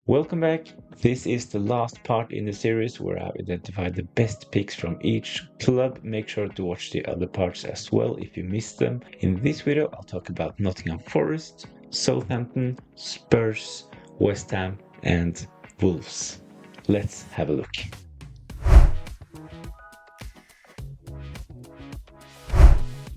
Welcome back. This is the last part in the series where I've identified the best picks from each club. Make sure to watch the other parts as well if you missed them. In this video, I'll talk about Nottingham Forest, Southampton, Spurs, West Ham, and Wolves. Let's have a look.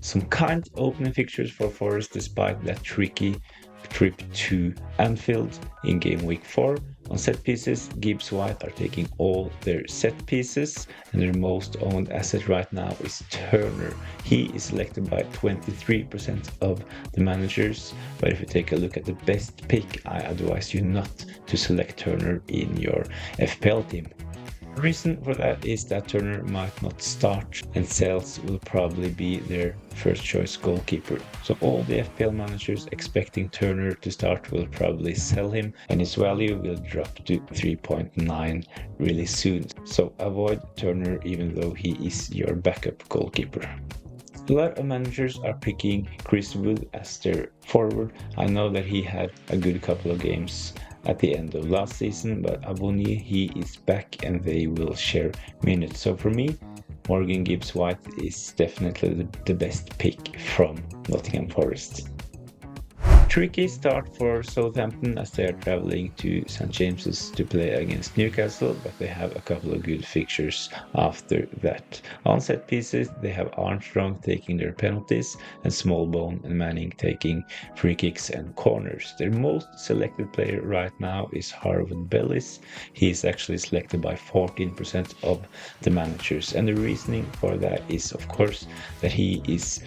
Some kind opening fixtures for Forest despite that tricky trip to Anfield in game week 4. On set pieces, Gibbs White are taking all their set pieces, and their most owned asset right now is Turner. He is selected by 23% of the managers, but if you take a look at the best pick, I advise you not to select Turner in your FPL team. The reason for that is that Turner might not start and Sales will probably be their first choice goalkeeper. So all the FPL managers expecting Turner to start will probably sell him and his value will drop to 3.9 really soon. So avoid Turner even though he is your backup goalkeeper. A lot of managers are picking Chris Wood as their forward. I know that he had a good couple of games at the end of last season, but Avoni, he is back and they will share minutes. So for me, Morgan Gibbs-White is definitely the best pick from Nottingham Forest. Tricky start for Southampton as they are traveling to St James's to play against Newcastle, but they have a couple of good fixtures after that. On set pieces, they have Armstrong taking their penalties and Smallbone and Manning taking free kicks and corners. Their most selected player right now is Harvard Bellis. He is actually selected by 14% of the managers, and the reasoning for that is, of course, that he is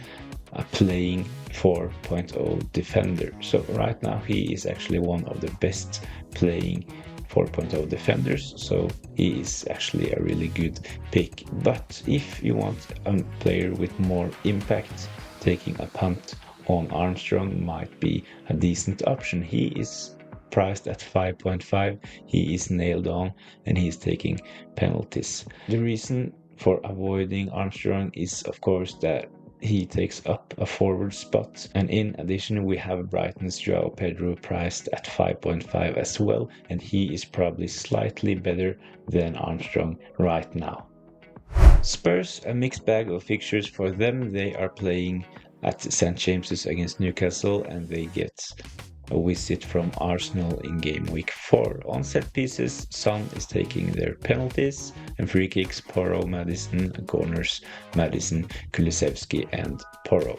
playing 4.0 defender. So right now he is actually one of the best playing 4.0 defenders, so he is actually a really good pick. But if you want a player with more impact, taking a punt on Armstrong might be a decent option. He is priced at 5.5, he is nailed on and he's taking penalties. The reason for avoiding Armstrong is of course that he takes up a forward spot, and in addition we have Brighton's Joao Pedro priced at 5.5 as well, and he is probably slightly better than Armstrong right now. Spurs, a mixed bag of fixtures for them. They are playing at St James's against Newcastle and they get a visit from Arsenal in game week 4. On set pieces, Son is taking their penalties, and free kicks, Porro, Madison, corners, Madison, Kulusevski, and Porro.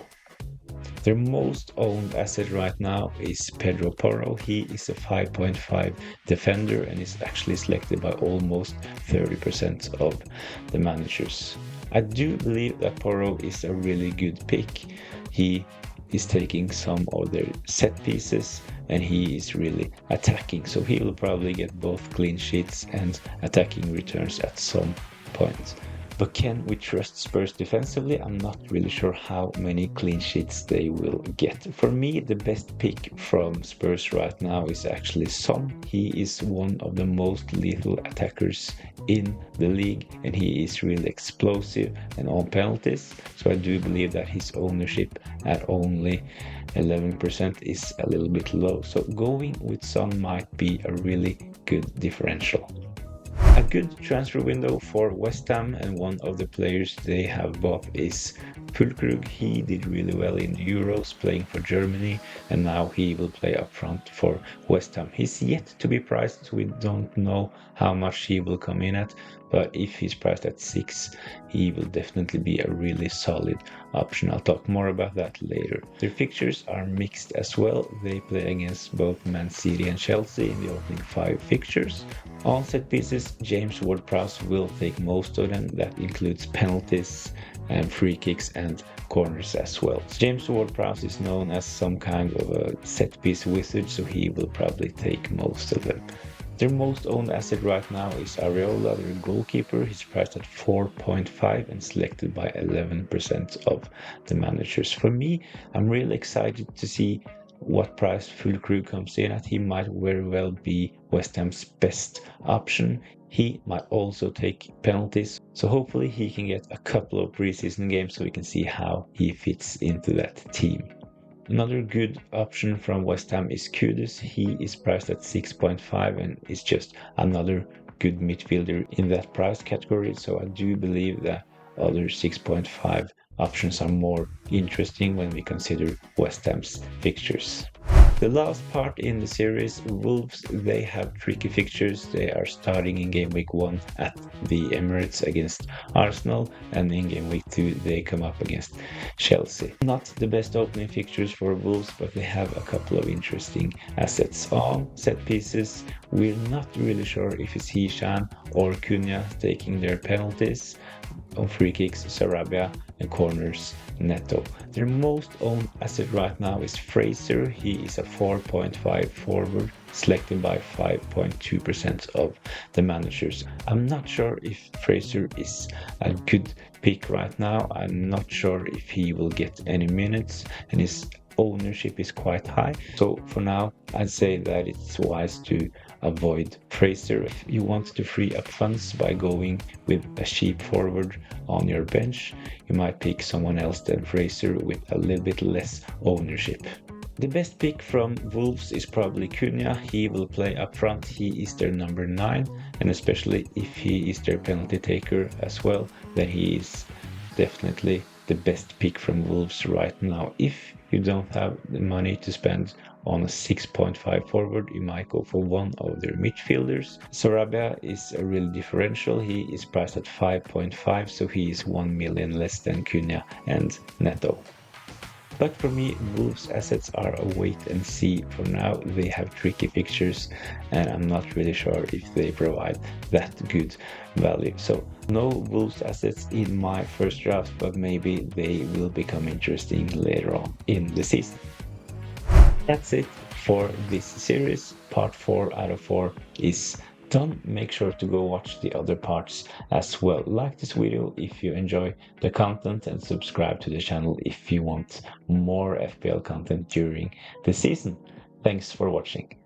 Their most owned asset right now is Pedro Porro. He is a 5.5 defender and is actually selected by almost 30% of the managers. I do believe that Porro is a really good pick. He is taking some of their set pieces and he is really attacking, so he will probably get both clean sheets and attacking returns at some point. But can we trust Spurs defensively? I'm not really sure how many clean sheets they will get. For me, the best pick from Spurs right now is actually Son. He is one of the most lethal attackers in the league and he is really explosive and on penalties. So I do believe that his ownership at only 11% is a little bit low. So going with Son might be a really good differential. A good transfer window for West Ham, and one of the players they have bought is Füllkrug. He did really well in the Euros playing for Germany and now he will play up front for West Ham. He's yet to be priced, so we don't know how much he will come in at, but if he's priced at 6, he will definitely be a really solid option. I'll talk more about that later. Their fixtures are mixed as well. They play against both Man City and Chelsea in the opening 5 fixtures. On set pieces, James Ward-Prowse will take most of them. That includes penalties and free kicks and corners as well. James Ward-Prowse is known as some kind of a set piece wizard, so he will probably take most of them. Their most owned asset right now is Areola, their goalkeeper. He's priced at 4.5 and selected by 11% of the managers. For me, I'm really excited to see what price Füllkrug comes in at. He might very well be West Ham's best option. He might also take penalties, so hopefully he can get a couple of preseason games so we can see how he fits into that team. Another good option from West Ham is Kudus. He is priced at 6.5 and is just another good midfielder in that price category. So I do believe that other 6.5 options are more interesting when we consider West Ham's fixtures. The last part in the series, Wolves, they have tricky fixtures. They are starting in game week 1 at the Emirates against Arsenal, and in game week 2 they come up against Chelsea. Not the best opening fixtures for Wolves, but they have a couple of interesting assets on set pieces. We're not really sure if it's Hisham or Cunha taking their penalties. On free kicks, Sarabia, and corners, Neto. Their most owned asset right now is Fraser. He is a 4.5 forward, selected by 5.2% of the managers. I'm not sure if Fraser is a good pick right now. I'm not sure if he will get any minutes, and his ownership is quite high. So for now, I'd say that it's wise to avoid Fraser. If you want to free up funds by going with a cheap forward on your bench, you might pick someone else than Fraser with a little bit less ownership. The best pick from Wolves is probably Cunha. He will play up front. He is their number 9, and especially if he is their penalty taker as well, then he is definitely the best pick from Wolves right now. If you don't have the money to spend on a 6.5 forward, you might go for one of their midfielders. Sarabia is a real differential. He is priced at 5.5, so he is 1 million less than Cunha and Neto. But for me, Wolves' assets are a wait and see for now. They have tricky fixtures, and I'm not really sure if they provide that good value. So no Wolves assets in my first draft, but maybe they will become interesting later on in the season. That's it for this series. Part 4 out of 4 is done. Make sure to go watch the other parts as well. Like this video if you enjoy the content, and subscribe to the channel if you want more FPL content during the season. Thanks for watching.